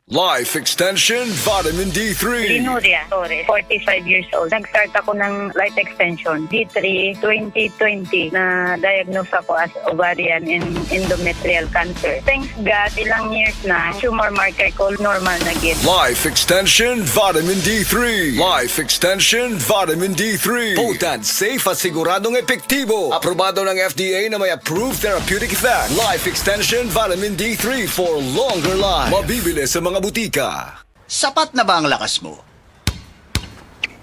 Life Extension Vitamin D3. Linuria Torres, 45 years old. Nag-start ako ng life extension, D3, 2020, na diagnose ako as ovarian and endometrial cancer. Thanks God, ilang years na, tumor marker ko normal na gid. Life Extension Vitamin D3. Life Extension Vitamin D3. Potent, safe at siguradong epektibo. Aprobado ng FDA na may approved therapeutic effect. Life Extension Vitamin D3 for longer life. Mabibili sa mga butika. Sapat na ba ang lakas mo?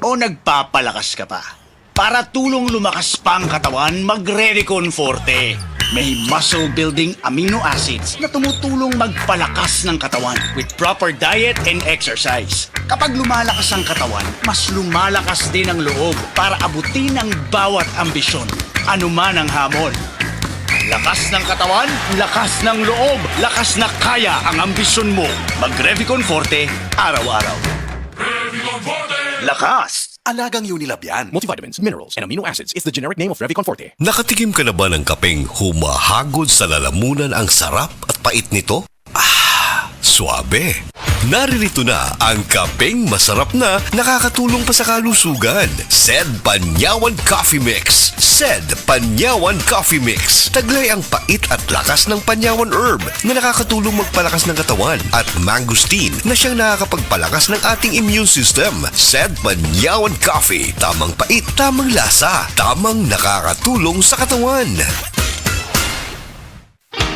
O nagpapalakas ka pa? Para tulong lumakas pa ang katawan, mag-Redicon Forte. May muscle-building amino acids na tumutulong magpalakas ng katawan with proper diet and exercise. Kapag lumalakas ang katawan, mas lumalakas din ang loob para abutin ang bawat ambisyon, anuman ang hamon. Lakas ng katawan, lakas ng loob, lakas na kaya ang ambisyon mo. Mag-Revicon Forte, araw-araw. Lakas! Alagang Unilab yan. Multivitamins, minerals, and amino acids is the generic name of Revicon Forte. Nakatikim ka na ba ng kapeng humahagod sa lalamunan ang sarap at pait nito? Suabe. Naririto na ang kapeng masarap na nakakatulong pa sa kalusugan. Sed Panyawan Coffee Mix. Sed Panyawan Coffee Mix. Taglay ang pait at lakas ng panyawan herb na nakakatulong magpalakas ng katawan at mangosteen na siyang nakakapagpalakas ng ating immune system. Sed Panyawan Coffee. Tamang pait, tamang lasa, tamang nakakatulong sa katawan.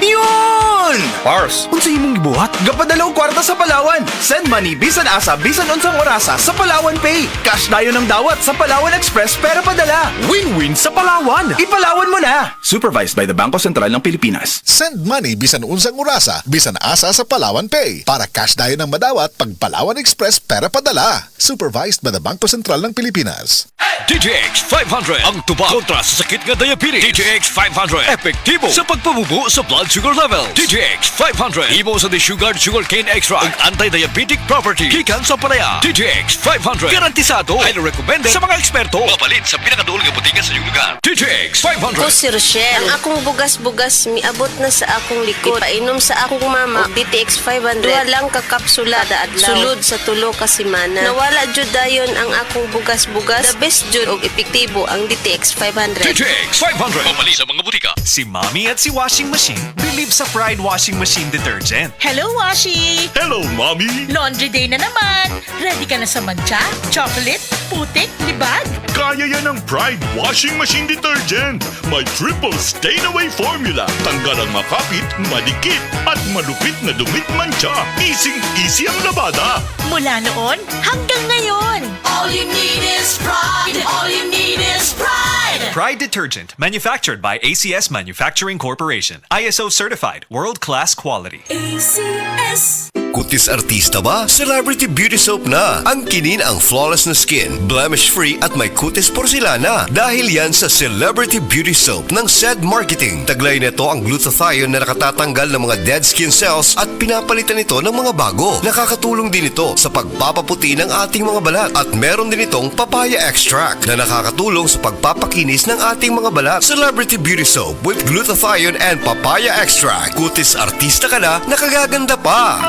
Yun! Pars! Unsa imong gibuhat? Gapadalaw kwarta sa Palawan. Send money bisan asa bisan unsang orasa sa Palawan Pay. Cash dayon ng dawat sa Palawan Express pero padala. Win-win sa Palawan. Ipalawan mo na. Supervised by the Bangko Sentral ng Pilipinas. Send money bisan unsang orasa, bisan asa sa Palawan Pay. Para cash dayon ng madawat pag Palawan Express pera padala. Supervised by the Bangko Sentral ng Pilipinas. DTX 500 ang tubag kontra sa sakit nga diabetes. DTX 500 epektibo sa pagpabubo sa blood sugar level. DTX 500 imo sa desugared sugarcane extract ang anti-diabetic property gikan sa palaya. DTX 500 garantisado ay recommended sa mga eksperto. Mapalit sa pinakaduol nga botika sa iyong lugar. DTX 500. Ako si Rochelle. Ang akong bugas-bugas miabot na sa akong likod. Ipainom sa akong mama og DTX 500. Duha lang ka kapsula da adlaw. Sulod sa tulo ka semana. Nawala jud dayon ang akong bugas-bugas. The best jud og epektibo ang DTX 500. DTX 500 mapalit sa mga butika. Si Mommy at si Washing Machine believe sa Pride Washing Machine Detergent. Hello, Washi! Hello, Mommy! Laundry day na naman! Ready ka na sa mancha, chocolate, putik, libag? Kaya yan ang Pride Washing Machine Detergent. May triple stain-away formula. Tanggal ang makapit, madikit, at malupit na dumit mancha. Easy ang labada. Mula noon hanggang ngayon! All you need is pride. All you need is pride. Pride Detergent, manufactured by ACS Manufacturing Corporation. ISO certified, world-class quality. ACS. Kutis artista ba? Celebrity Beauty Soap na. Ang kinin ang flawless na skin, blemish-free at may kutis porcelana. Dahil yan sa Celebrity Beauty Soap ng SED Marketing. Taglay nito ang glutathione na nakatatanggal ng mga dead skin cells at pinapalitan ito ng mga bago. Nakakatulong din ito sa pagpapaputi ng ating mga balat. At meron din itong papaya extract na nakakatulong sa pagpapakinis ng ating mga balat. Celebrity Beauty Soap with glutathione and papaya extract. Kutis artista ka na, nakagaganda pa.